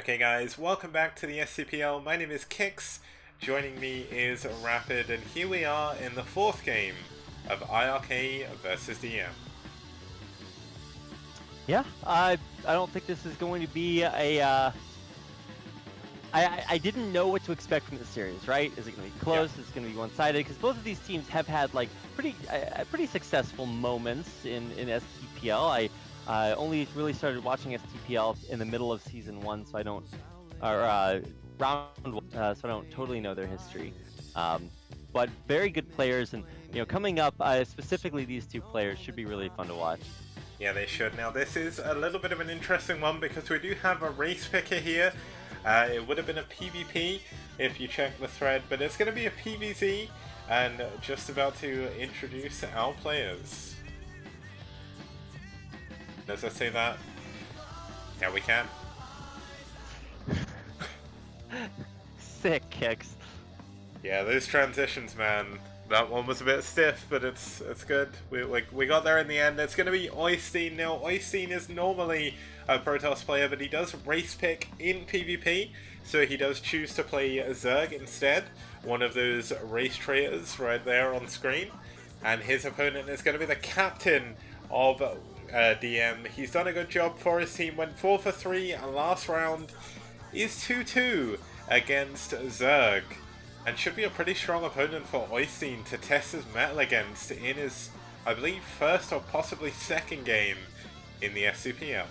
Okay guys, welcome back to the STPL. My name is Kix, joining me is Rapid, and here we are in the fourth game of iRk versus DM. Yeah, I don't think this is going to be a. I didn't know what to expect from this series, right? Is it going to be close? Yeah. Is it going to be one-sided? Because both of these teams have had like pretty successful moments in STPL. I only really started watching STPL in the middle of season 1, so I don't round so I don't totally know their history. But very good players, and coming up, specifically these two players should be really fun to watch. Yeah, they should. Now this is a little bit of an interesting one because we do have a race picker here. It would have been a PvP if you check the thread, but it's going to be a PvZ, and just about to introduce our players. Does I say that? Yeah, we can. Sick kicks. Yeah, those transitions, man. That one was a bit stiff, but it's good. We got there in the end. It's going to be Oystein now. Oystein is normally a Protoss player, but he does race pick in PvP, so he does choose to play Zerg instead. One of those race traitors right there on screen. And his opponent is going to be the captain of DM. He's done a good job for his team. Went 4 for 3, and last round is 2-2 against Zerg. And should be a pretty strong opponent for Oystein to test his mettle against in his, I believe, first or possibly second game in the STPL.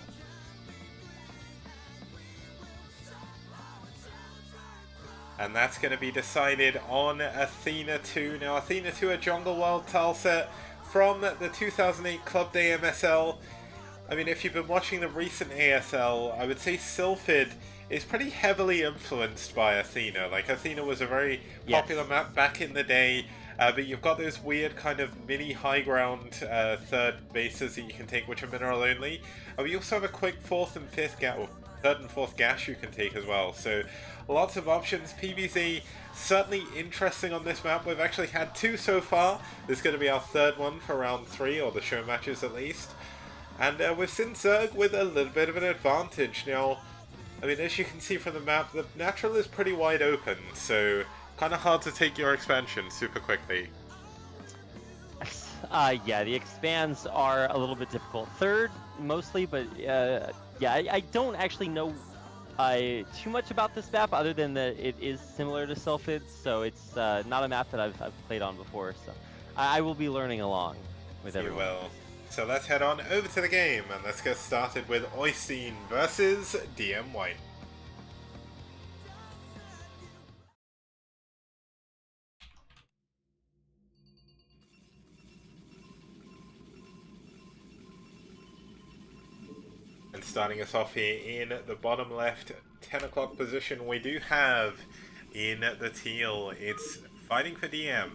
And that's going to be decided on Athena 2. Now, Athena 2, a Jungle World tile set from the 2008 Club Day MSL. I mean, if you've been watching the recent ASL, I would say Sylphid is pretty heavily influenced by Athena. Like, Athena was a very popular map back in the day, but you've got those weird kind of mini high ground third bases that you can take, which are mineral only. We also have a quick third and fourth gas you can take as well. So lots of options. PvZ certainly interesting on this map. We've actually had 2 so far. This is going to be our third one for round 3, or the show matches at least. And we've seen Zerg with a little bit of an advantage. Now, I mean, as you can see from the map, the natural is pretty wide open, so kind of hard to take your expansion super quickly. Yeah, the expands are a little bit difficult. Third, mostly, but yeah, I don't actually know too much about this map, other than that it is similar to Sylphid, so it's not a map that I've played on before, so I will be learning along with everyone. You will. So let's head on over to the game, and let's get started with Oystein versus DM White. And starting us off here in the bottom left 10 o'clock position, we do have in the teal, it's fighting for DM,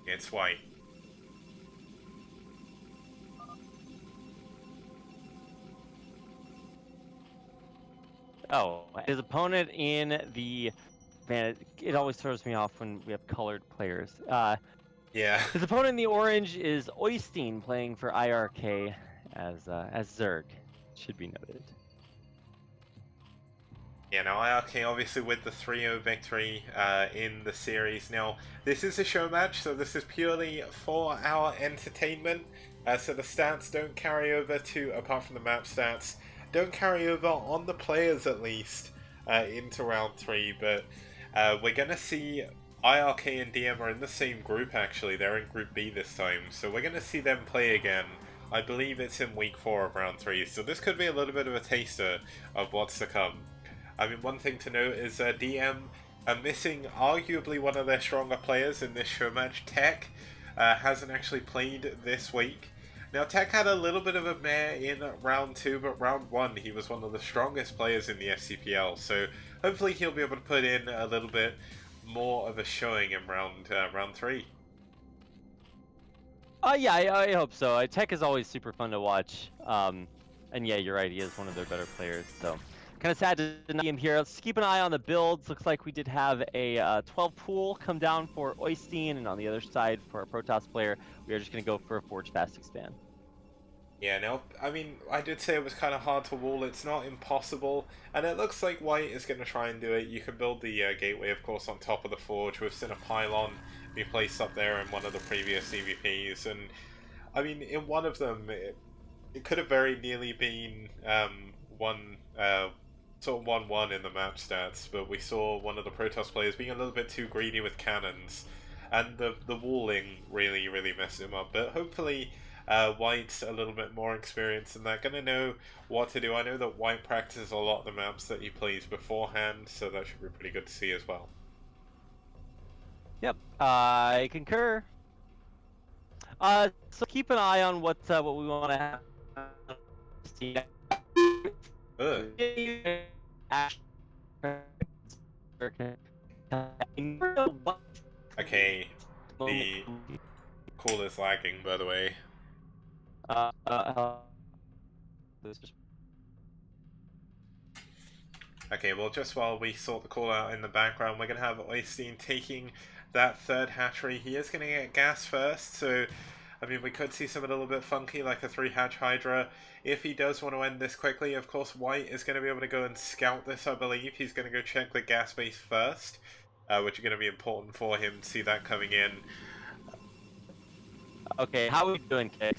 it's White. Oh, his opponent in the... Man, it always throws me off when we have colored players. Yeah. His opponent in the orange is Oystein, playing for iRk as Zerg. Should be noted. Yeah, now iRk obviously with the 3-0 victory in the series. Now, this is a show match, so this is purely for our entertainment. So the stats don't carry over to, apart from the map stats, don't carry over on the players at least into round 3. But we're going to see iRk and DM are in the same group actually. They're in Group B this time. So we're going to see them play again. I believe it's in week 4 of round 3. So this could be a little bit of a taster of what's to come. I mean, one thing to note is DM are missing arguably one of their stronger players in this show match. Tech hasn't actually played this week. Now, Tech had a little bit of a mare in round 2, but round 1 he was one of the strongest players in the STPL. So hopefully he'll be able to put in a little bit more of a showing in round 3. Yeah, I hope so. Tech is always super fun to watch. And yeah, you're right, he is one of their better players, so... Kind of sad to not see him here. Let's keep an eye on the builds. Looks like we did have a 12 pool come down for Oystein, and on the other side for a Protoss player, we are just going to go for a Forge Fast Expand. Yeah, no, I mean, I did say it was kind of hard to wall. It's not impossible, and it looks like White is going to try and do it. You can build the gateway, of course, on top of the forge. We've seen a pylon be placed up there in one of the previous EVPs, and I mean, in one of them, it could have very nearly been one sort of 1-1 in the match stats, but we saw one of the Protoss players being a little bit too greedy with cannons, and the walling really messed him up. But hopefully, White's a little bit more experienced and they're gonna know what to do. I know that White practices a lot of the maps that he plays beforehand, so that should be pretty good to see as well. Yep, I concur. So keep an eye on what we want to have. Ugh. Okay, the call is lagging, by the way. Okay, well, just while we sort the call out in the background, we're going to have Oystein taking that third hatchery. He is going to get gas first, so I mean, we could see something a little bit funky, like a 3-hatch Hydra. If he does want to end this quickly, of course, White is going to be able to go and scout this, I believe. He's going to go check the gas base first, which are going to be important for him to see that coming in. Okay, how are we doing, Kix?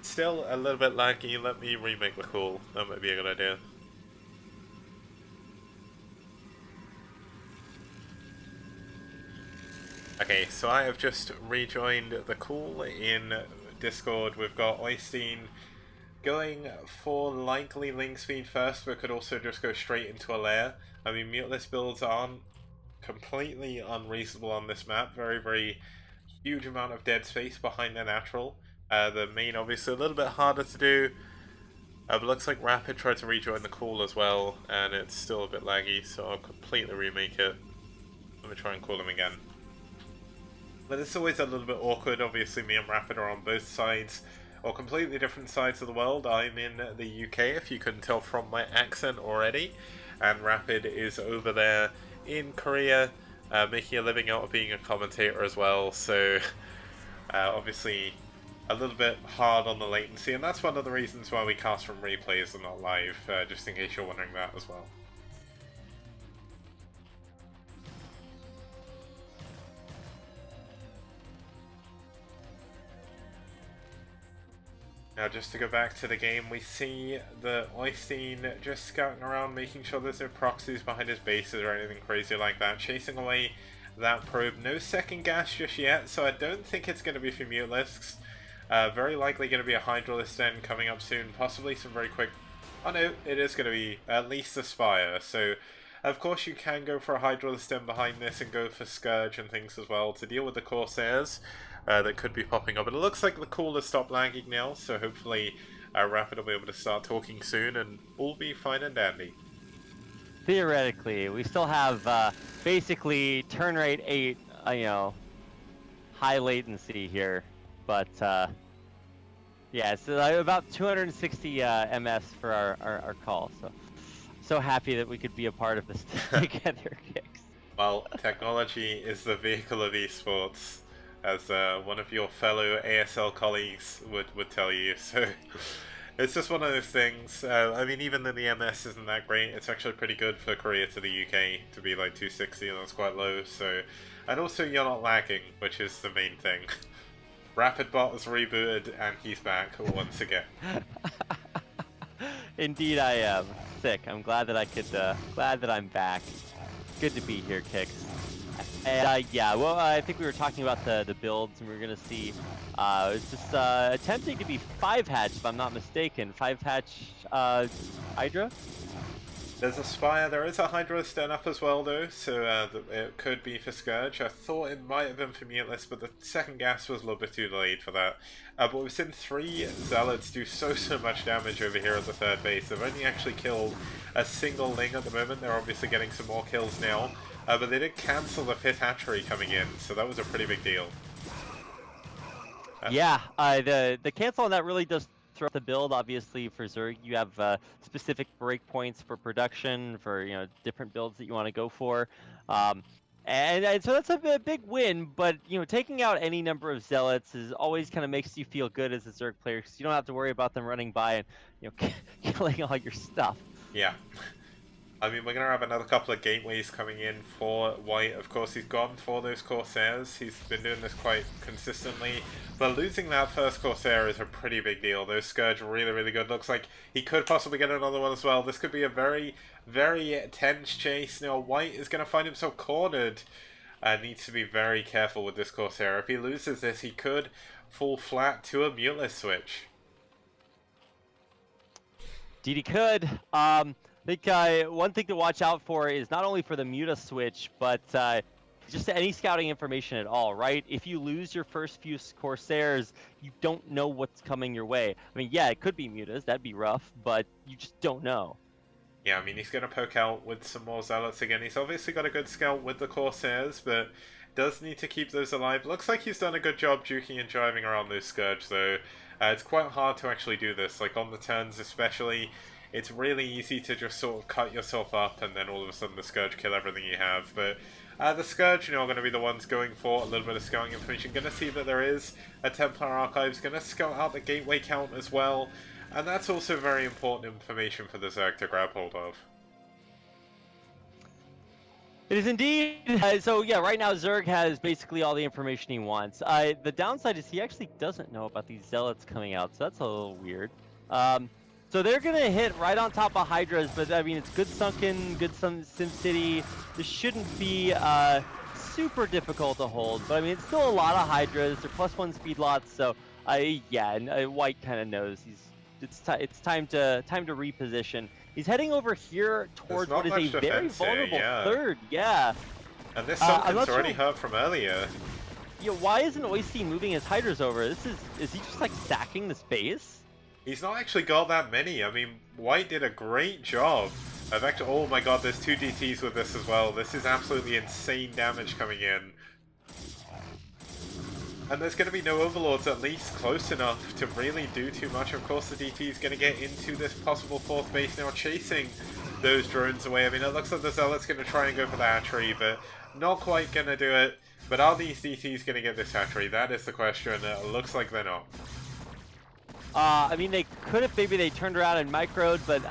Still a little bit laggy. Let me remake the call. That might be a good idea. Okay, so I have just rejoined the call in Discord. We've got Oystein going for likely link speed first, but could also just go straight into a lair. I mean, muteless builds aren't completely unreasonable on this map. Very huge amount of dead space behind the natural. The main obviously a little bit harder to do. But looks like Rapid tried to rejoin the call as well, and it's still a bit laggy, so I'll completely remake it. Let me try and call him again. But it's always a little bit awkward. Obviously, me and Rapid are on both sides, or completely different sides of the world. I'm in the UK, if you couldn't tell from my accent already, and Rapid is over there in Korea, making a living out of being a commentator as well. So, obviously, a little bit hard on the latency, and that's one of the reasons why we cast from replays and not live, just in case you're wondering that as well. Now, just to go back to the game, we see the Oystein just scouting around, making sure there's no proxies behind his bases or anything crazy like that, chasing away that probe. No second gas just yet, so I don't think it's going to be for Mutalisks. Very likely going to be a Hydralisks coming up soon, possibly some very quick... Oh no, it is going to be at least a Spire, so of course you can go for a Hydralisks behind this and go for Scourge and things as well to deal with the Corsairs that could be popping up. But it looks like the call has stopped lagging now, so hopefully Rapid will be able to start talking soon and all be fine and dandy. Theoretically, we still have basically turn rate 8, you know, high latency here, but yeah, it's about 260 ms for our call. So happy that we could be a part of this together, Kix. Well, technology is the vehicle of esports, as one of your fellow ASL colleagues would tell you. So it's just one of those things. I mean, even though the MS isn't that great, it's actually pretty good for Korea to the UK to be like 260, and that's quite low. So, and also you're not lagging, which is the main thing. RapidBot is rebooted and he's back once again. Indeed, I am. Sick. I'm glad that I could. Glad that I'm back. Good to be here, Kix. And yeah, well, I think we were talking about the builds, and we were gonna see. It's just attempting to be 5-hatch, if I'm not mistaken. 5-hatch Hydra. There's a Spire. There is a Hydra stand up as well, though, so it could be for Scourge. I thought it might have been for Muteless, but the second gas was a little bit too delayed for that. But we've seen 3 Zealots do so much damage over here at the third base. They've only actually killed a single Ling at the moment. They're obviously getting some more kills now. But they did cancel the 5th hatchery coming in, so that was a pretty big deal. Yeah, the cancel on that really does throw up the build. Obviously, for Zerg, you have specific breakpoints for production, for different builds that you want to go for. And so that's a big win, but taking out any number of zealots is always kind of makes you feel good as a Zerg player because you don't have to worry about them running by and killing all your stuff. Yeah. I mean, we're going to have another couple of gateways coming in for White. Of course, he's gone for those Corsairs. He's been doing this quite consistently. But losing that first Corsair is a pretty big deal. Those Scourge are really, really good. Looks like he could possibly get another one as well. This could be a very, very tense chase. Now, White is going to find himself cornered. Needs to be very careful with this Corsair. If he loses this, he could fall flat to a muteless switch. DD could. I think one thing to watch out for is not only for the Muta switch, but just any scouting information at all, right? If you lose your first few Corsairs, you don't know what's coming your way. I mean, yeah, it could be Mutas, that'd be rough, but you just don't know. Yeah, I mean, he's going to poke out with some more Zealots again. He's obviously got a good scout with the Corsairs, but does need to keep those alive. Looks like he's done a good job juking and driving around those Scourge, though. It's quite hard to actually do this, like on the turns especially. It's really easy to just sort of cut yourself up and then all of a sudden the Scourge kill everything you have. But the Scourge, are going to be the ones going for a little bit of scouting information. Going to see that there is a Templar Archives. Going to scout out the gateway count as well. And that's also very important information for the Zerg to grab hold of. It is indeed. So yeah, right now Zerg has basically all the information he wants. The downside is he actually doesn't know about these Zealots coming out, so that's a little weird. So they're gonna hit right on top of Hydras, but I mean it's good sunken, good Sim City. This shouldn't be super difficult to hold, but I mean it's still a lot of Hydras. They're +1 speed lots, so yeah, and White kind of knows it's time to reposition. He's heading over here towards what is a very vulnerable third. Yeah. And this sunken's already hurt from earlier. Yeah, why isn't Oystein moving his Hydras over? Is he just like sacking the space? He's not actually got that many. I mean, White did a great job of actually. Oh my god, there's 2 DTs with this as well. This is absolutely insane damage coming in. And there's going to be no Overlords at least close enough to really do too much. Of course, the DT is going to get into this possible 4th base now, chasing those drones away. I mean, it looks like the Zealot's going to try and go for the hatchery, but not quite going to do it. But are these DTs going to get this hatchery? That is the question. It looks like they're not. I mean, they could if maybe they turned around and microed, but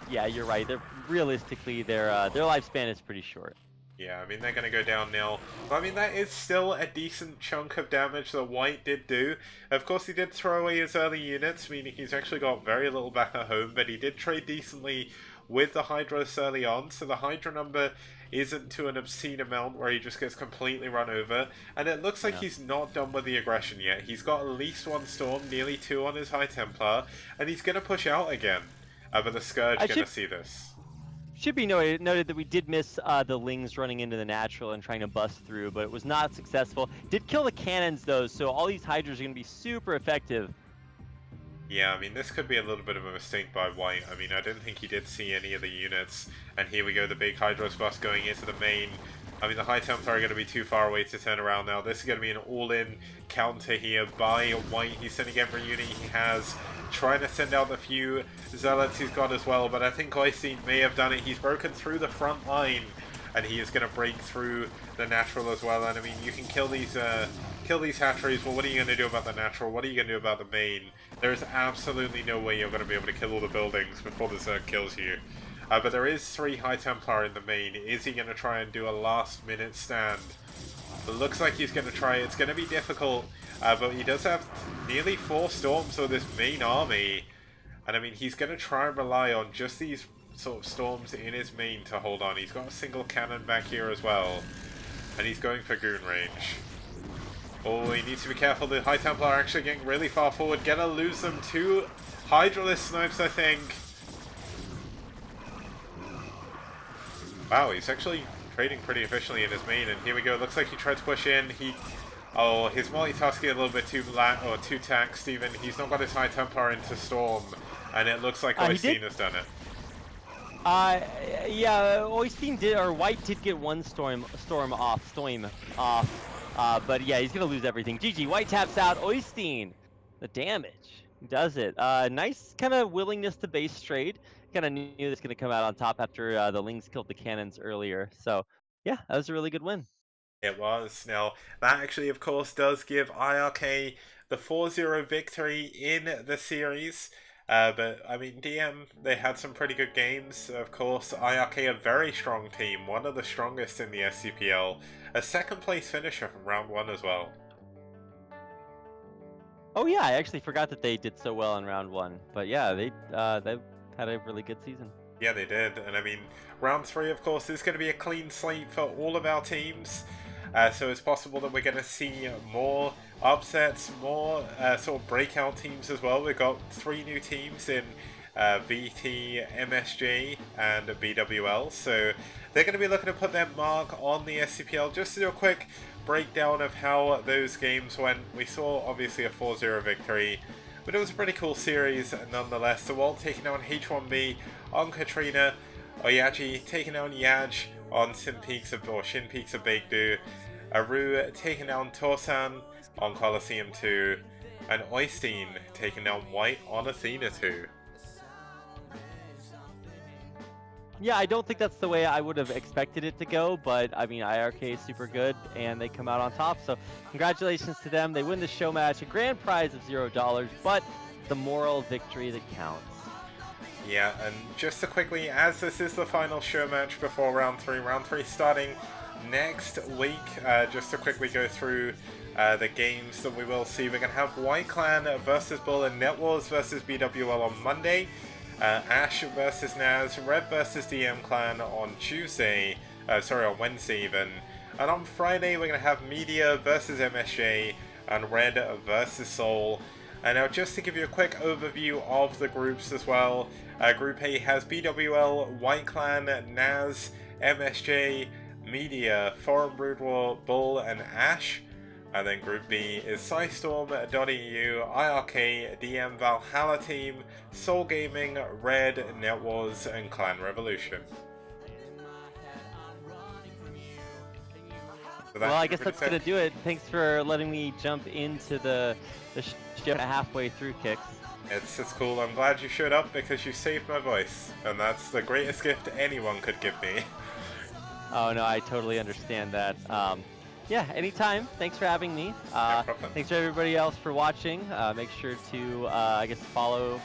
yeah, you're right. Realistically, their lifespan is pretty short. Yeah, I mean, they're going to go down now. But I mean, that is still a decent chunk of damage that White did do. Of course, he did throw away his early units, meaning he's actually got very little back at home, but he did trade decently with the Hydras early on, so the Hydra number isn't to an obscene amount where he just gets completely run over. And it looks like he's not done with the aggression yet. He's got at least 1 Storm, nearly 2 on his High Templar, and he's going to push out again. But the Scourge going to see this. Should be noted that we did miss the Lings running into the natural and trying to bust through, but it was not successful. Did kill the cannons though, so all these Hydras are going to be super effective. Yeah, I mean, this could be a little bit of a mistake by White. I mean, I didn't think he did see any of the units. And here we go, the big Hydros bus going into the main. I mean, the High Templar are going to be too far away to turn around now. This is going to be an all-in counter here by White. He's sending every unit he has, trying to send out the few Zealots he's got as well. But I think Oystein may have done it. He's broken through the front line, and he is going to break through the natural as well. And I mean, you can kill these hatcheries. Well, what are you going to do about the natural? What are you going to do about the main? There's absolutely no way you're going to be able to kill all the buildings before the Zerg kills you. But there is 3 High Templar in the main. Is he going to try and do a last-minute stand? It looks like he's going to try. It's going to be difficult, but he does have nearly 4 Storms with this main army. And I mean, he's going to try and rely on just these sort of Storms in his main to hold on. He's got a single cannon back here as well. And he's going for goon range. Oh, he needs to be careful. The High Templar are actually getting really far forward. Gonna lose them to Hydralisk snipes, I think. Wow, he's actually trading pretty efficiently in his main. And here we go. Looks like he tried to push in. Oh, his multitasking a little bit too taxed even. He's not got his High Templar into Storm. And it looks like Oystein has done it. Yeah, Oystein did, or White did get 1 storm off. But yeah, he's gonna lose everything. GG, White taps out. Oystein, the damage does it. Nice kind of willingness to base trade. Kind of knew this was gonna come out on top after the Lings killed the cannons earlier. So yeah, that was a really good win. It was. Now, that actually, of course, does give iRk the 4-0 victory in the series. But, I mean, DM, they had some pretty good games. Of course, iRk, a very strong team, one of the strongest in the STPL. A second place finisher from round 1 as well. Oh yeah, I actually forgot that they did so well in round 1. But yeah, they had a really good season. Yeah, they did. And I mean, round 3, of course, is going to be a clean slate for all of our teams. So it's possible that we're going to see more upsets, more sort of breakout teams as well. We've got 3 new teams in VT, MSJ, and BWL. So they're going to be looking to put their mark on the SCPL. Just to do a quick breakdown of how those games went. We saw, obviously, a 4-0 victory. But it was a pretty cool series nonetheless. The Walt taking on H1B on Katrina. Oyaji taking down Yaj on Shin Peaks of Baekdu. Aru taking down Torsan on Coliseum 2. And Oystein taking down White on Athena 2. Yeah, I don't think that's the way I would have expected it to go, but I mean, iRk is super good, and they come out on top, so congratulations to them. They win the show match, a grand prize of $0, but the moral victory that counts. Yeah, and just to quickly, as this is the final show match before round 3 starting next week, just to quickly go through the games that we will see. We're going to have White Clan versus Bull and Net Wars versus BWL on Monday. Ash versus Naz, Red versus DM Clan on on Wednesday even. And on Friday we're going to have Media versus MSJ and Red versus Soul. And now just to give you a quick overview of the groups as well. Group A has BWL, White Clan, Naz, MSJ, Media, Foreign Brood War, Bull and Ash. And then Group B is Psystorm.eu, iRk, DM Valhalla Team, Soul Gaming, Red, Net Wars, and Clan Revolution. So well, I guess that's going to do it. Thanks for letting me jump into the show halfway through, Kicks. It's cool. I'm glad you showed up because you saved my voice. And that's the greatest gift anyone could give me. Oh, no, I totally understand that. Yeah, anytime. Thanks for having me. No problem. Thanks to everybody else for watching. Make sure to, I guess, follow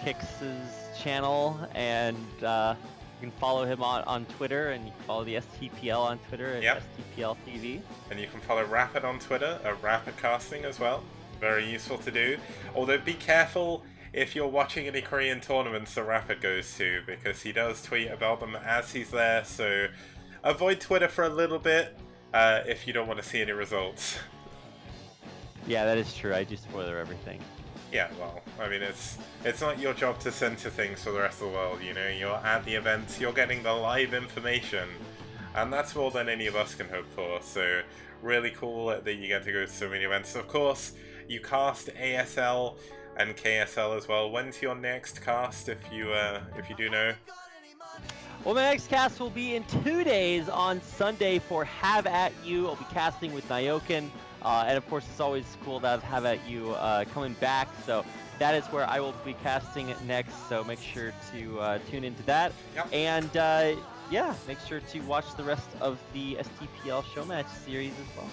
Kix's channel, and you can follow him on Twitter, and you can follow the STPL on Twitter at STPL TV. And you can follow Rapid on Twitter at Rapid Casting as well. Very useful to do. Although be careful if you're watching any Korean tournaments that Rapid goes to, because he does tweet about them as he's there, so avoid Twitter for a little bit. If you don't want to see any results. Yeah, that is true. I do spoiler everything. Yeah, well, I mean, it's not your job to censor things for the rest of the world, you know? You're at the events, you're getting the live information, and that's more than any of us can hope for, so really cool that you get to go to so many events. Of course, you cast ASL and KSL as well. When's your next cast, if you do know? Well, my next cast will be in 2 days on Sunday for Have At You. I'll be casting with Nyoken. And of course, it's always cool to have At You coming back. So that is where I will be casting next. So make sure to tune into that. Yep. And yeah, make sure to watch the rest of the STPL Showmatch series as well.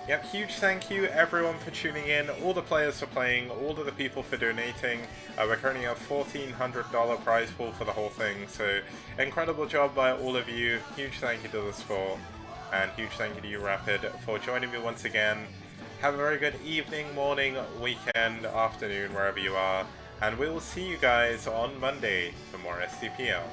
Yep, huge thank you everyone for tuning in, all the players for playing, all of the people for donating. We're currently at $1,400 prize pool for the whole thing, so incredible job by all of you. Huge thank you to the sport, and huge thank you to you, Rapid, for joining me once again. Have a very good evening, morning, weekend, afternoon, wherever you are, and we will see you guys on Monday for more STPL.